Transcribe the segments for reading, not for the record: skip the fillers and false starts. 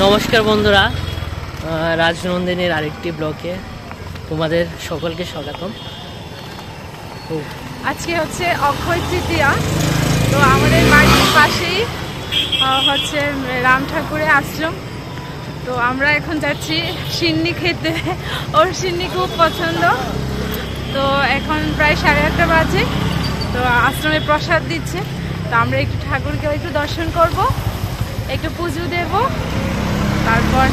নমস্কার বন্ধুরা, রাজনন্দিনীর আরেকটি ব্লগে তোমাদের সকলকে স্বাগতম। আজকে হচ্ছে অক্ষয় তৃতীয়া, তো আমাদের বাড়ির পাশেই হচ্ছে রাম ঠাকুরের আশ্রম। তো আমরা এখন যাচ্ছি সিন্নি খেতে, ওর সিন্নি খুব পছন্দ। তো এখন প্রায় 8:30 বাজে, তো আশ্রমে প্রসাদ দিচ্ছে। তো আমরা একটু ঠাকুরকে একটু দর্শন করব, একটু পুজো দেব, তারপর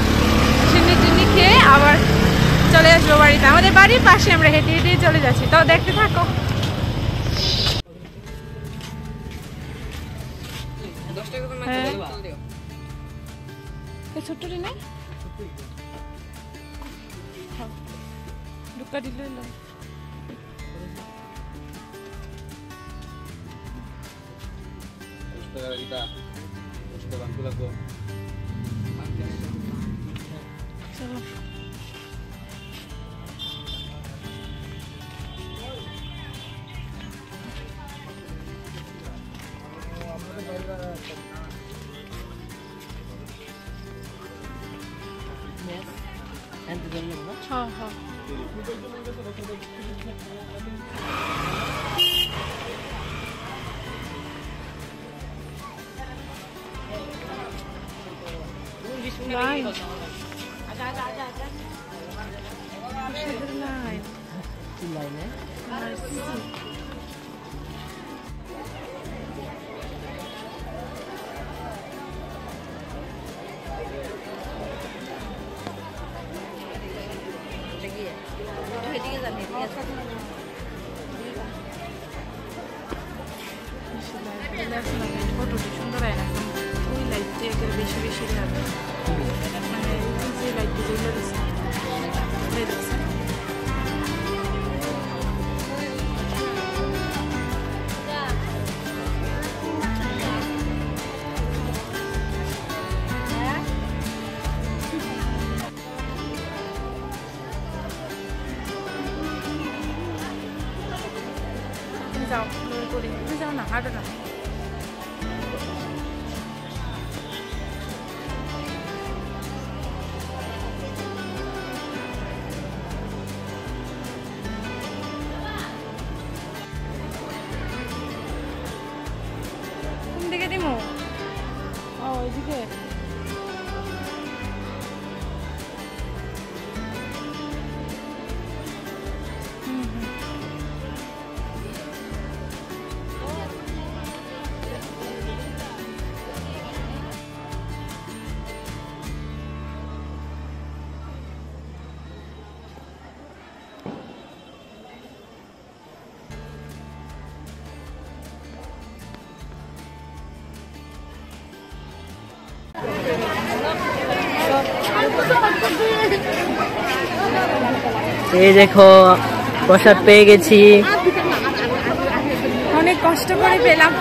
সিন্নি টিন্নি খেয়ে আবার চলে আসবো বাড়িতে। আমাদের বাড়ির পাশে, আমরা হেঁটে হেঁটে চলে যাচ্ছি। তো দেখতে থাকো। ছোট্ট নেই ঢুকা দিল চলো। हाँ हाँ ফটোটি সুন্দর হয় না, ওই লাইটটি একেবারে বেশি বেশি লাগে, মানে যে লাইটটি যেগুলো দিচ্ছে যাও করি, তুমি যাও না, হাঁটো না। কোন দিকে দিমো? ও ওইদিকে। এই দেখো, প্রসাদ পেয়ে গেছি, অনেক কষ্ট করে পেলাম।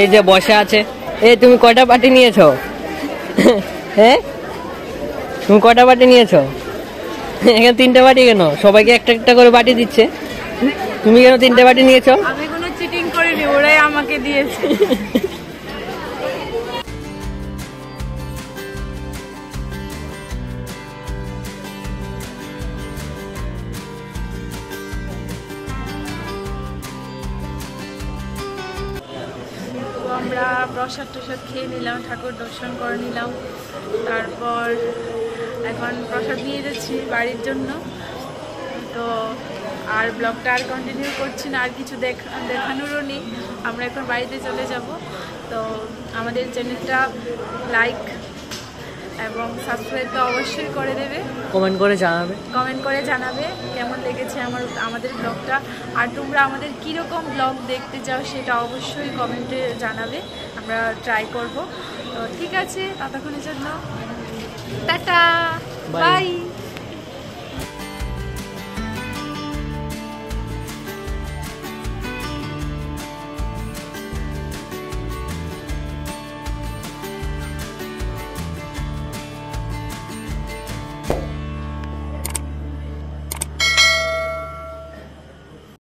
এই যে বসে আছে, তুমি কয়টা বাটি নিয়েছো? হ্যাঁ, তুমি কয়টা বাটি নিয়েছো? এখানে 3টে বাটি কেন? সবাইকে একটা একটা করে বাটি দিচ্ছে, তুমি কেন 3টে বাটি নিয়েছো? আমি কোনো চিটিং করিনি, ওরাই আমাকে দিয়েছে। আমরা প্রসাদ টসাদ খেয়ে নিলাম, ঠাকুর দর্শন করে নিলাম, তারপর এখন প্রসাদ নিয়ে যাচ্ছি বাড়ির জন্য। তো আর ব্লগটা আর কন্টিনিউ করছি না, আর কিছু দেখানোরও নেই। আমরা এখন বাড়িতে চলে যাব। তো আমাদের চ্যানেলটা লাইক এবং সাবস্ক্রাইব তো অবশ্যই করে দেবে, কমেন্ট করে জানাবে কেমন লেগেছে আমাদের ব্লগটা। আর তোমরা আমাদের কীরকম ব্লগ দেখতে চাও সেটা অবশ্যই কমেন্টে জানাবে, আমরা ট্রাই করব। তো ঠিক আছে, ততক্ষণের জন্য টাটা, বাই।